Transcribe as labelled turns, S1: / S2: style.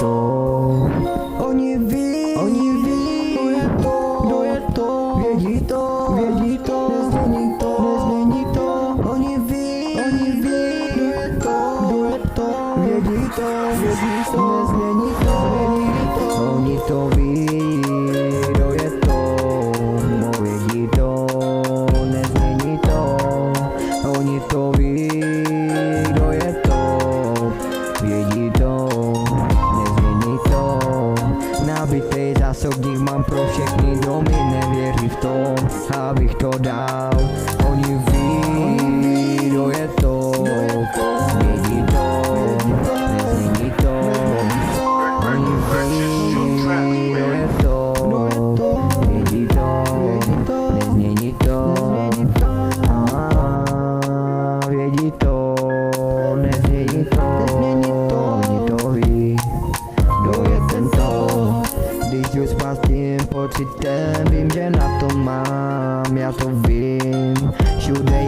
S1: to. Oni ví, kdo je to, vědí to, nezmění to, oni ví, kdo je to, vědí to, nezmění to, oni to ví, kdo je to, no vědí to, nezmění to, oni to ví, kdo je to, vědí to, nezmění to, nabitej zásobník mám pro všechny domy, nevěří v tom, abych to dal, oni ví, kdo je to, vědí to, nezmění to, oni ví, kdo je to, vědí to, nezmění to, vědí to, nezmění to, oni to ví, kdo je tento, když už s tím pocitem, vím, že na to mám, já to vím, všude